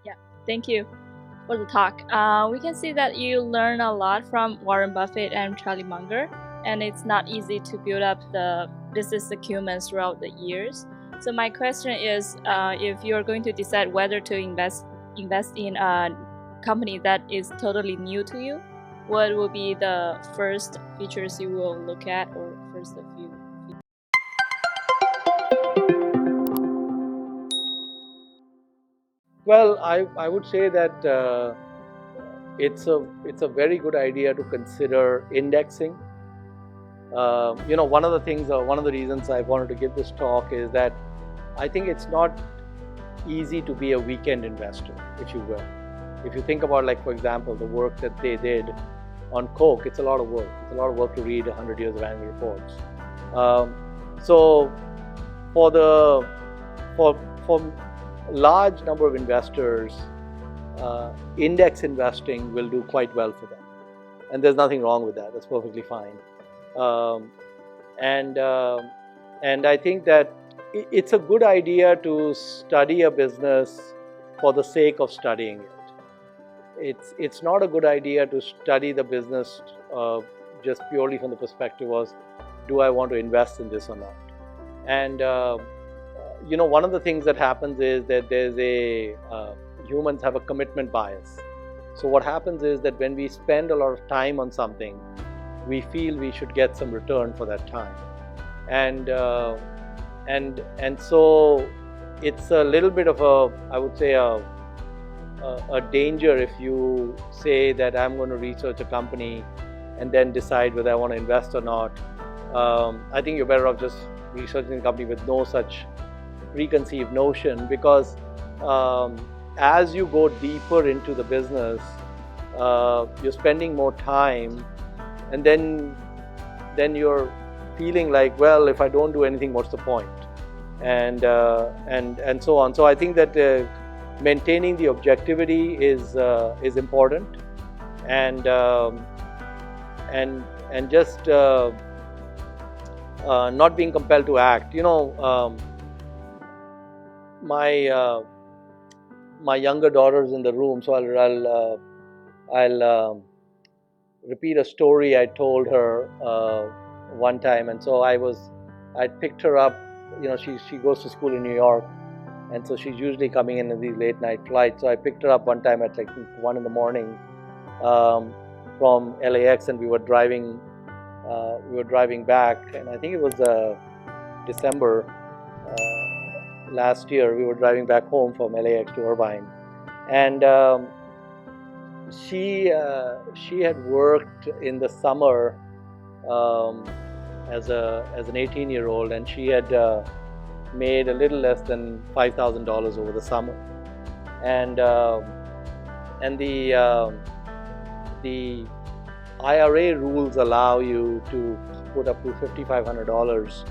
Yeah, thank you for the talk. We can see that you learn a lot from Warren Buffett and Charlie Munger, and it's not easy to build up the business acumen throughout the years. So my question is, if you're going to decide whether to invest in a company that is totally new to you, what will be the first features you will look at, or first a few? Well, I would say that it's a very good idea to consider indexing. One of the things, one of the reasons I wanted to give this talk is that I think it's not easy to be a weekend investor, if you will. If you think about, like, for example, the work that they did on Coke, it's a lot of work. It's a lot of work to read 100 years of annual reports. So for the for large number of investors, index investing will do quite well for them, and there's nothing wrong with that. That's perfectly fine. Um, and and I think that it's a good idea to study a business for the sake of studying it. It's not a good idea to study the business just purely from the perspective of, do I want to invest in this or not? And one of the things that happens is that humans have a commitment bias. So what happens is that when we spend a lot of time on something, we feel we should get some return for that time, and so it's a little bit of I would say a danger if you say that I'm going to research a company and then decide whether I want to invest or not. I think you're better off just researching a company with no such preconceived notion, because as you go deeper into the business, you're spending more time, and then you're feeling like, well, if I don't do anything, what's the point? And so on. So I think that maintaining the objectivity is important, and just not being compelled to act. My younger daughter's in the room, so I'll repeat a story I told her one time. And so I picked her up. She goes to school in New York, and so she's usually coming in these late night flights. So I picked her up one time at like 1 in the morning from LAX, and we were driving back, and I think it was December last year. We were driving back home from LAX to Irvine, and she had worked in the summer as an 18-year-old, and she had made a little less than $5,000 over the summer, and the IRA rules allow you to put up to $5,500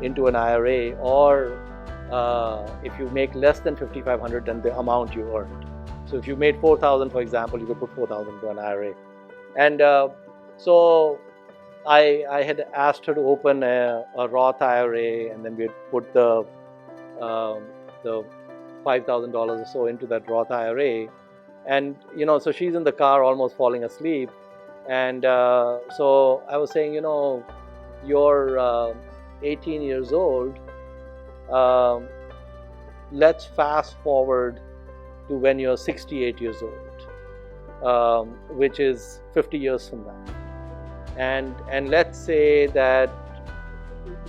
into an IRA, or if you make less than $5,500, then the amount you earned. So if you made $4,000, for example, you could put $4,000 into an IRA. And so I had asked her to open a Roth IRA, and then we had put the $5,000 or so into that Roth IRA. And so she's in the car almost falling asleep, and so I was saying, you're 18 years old. Let's fast forward to when you're 68 years old, which is 50 years from now, and let's say that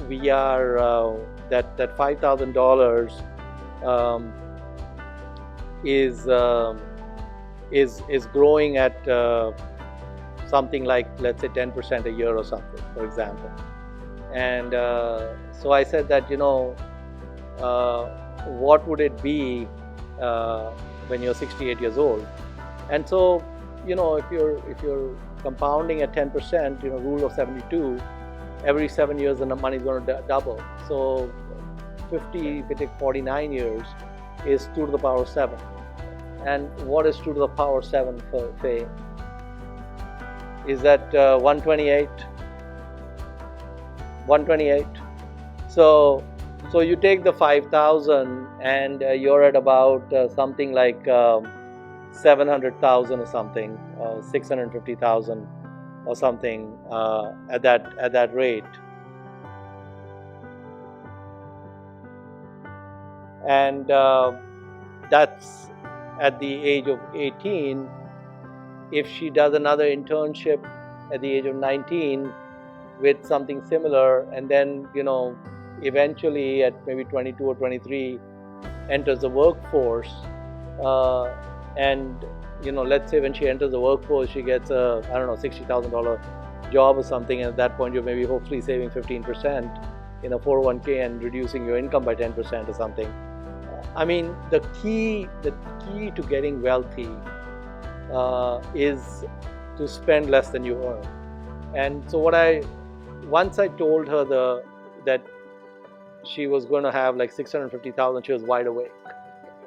we are that $5,000 is growing at something like, let's say, 10% a year or something, for example. And so I said that, what would it be when you're 68 years old? And so, if you're compounding at 10%, rule of 72, every 7 years the money is going to double. So 50, if you take 49 years, is 2 to the power 7. And what is 2 to the power 7 for Faye? Is that 128? 128. So So you take the 5,000 and you're at about something like 700,000 or something, 650,000 or something at that rate. And that's at the age of 18. If she does another internship at the age of 19 with something similar, and then eventually at maybe 22 or 23 enters the workforce, and let's say when she enters the workforce she gets a $60,000 job or something, and at that point you're maybe hopefully saving 15% in a 401k and reducing your income by 10% or something. I mean, the key to getting wealthy is to spend less than you earn. And so once I told her that she was going to have like 650,000, she was wide awake.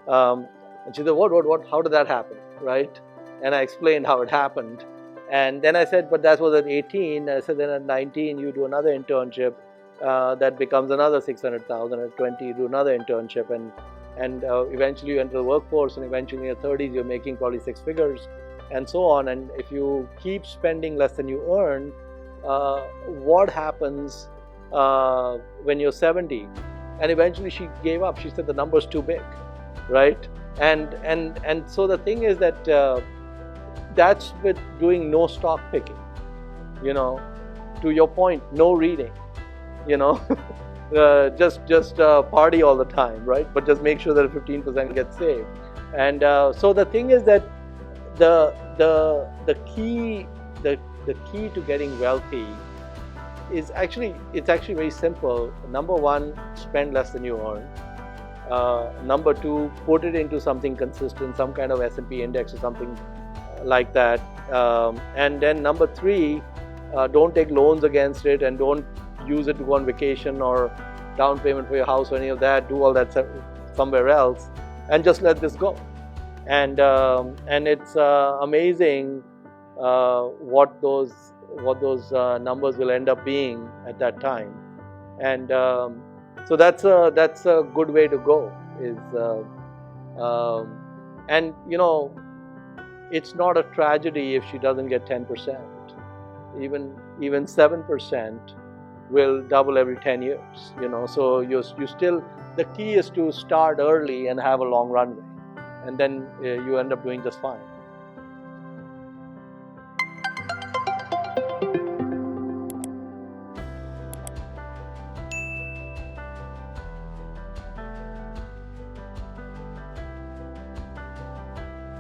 And she said, what, how did that happen, right? And I explained how it happened. And then I said, but that was at 18. I said, then at 19, you do another internship, that becomes another 600,000. At 20, you do another internship, and eventually you enter the workforce, and eventually in your 30s, you're making probably 6 figures, and so on. And if you keep spending less than you earn, what happens when you're 70? And eventually she gave up. She said the number's too big, right? And so the thing is that that's with doing no stock picking, to your point, no reading, just party all the time, right? But just make sure that 15% gets saved. And so the thing is that the key to getting wealthy is actually very simple. Number one, spend less than you earn. Number two, put it into something consistent, some kind of S&P index or something like that. And then number three, don't take loans against it, and don't use it to go on vacation or down payment for your house or any of that. Do all that somewhere else, and just let this go. And it's amazing what those numbers will end up being at that time. And so that's a good way to go. And it's not a tragedy if she doesn't get 10%. Even 7% will double every 10 years. So you still, the key is to start early and have a long runway, and then you end up doing just fine.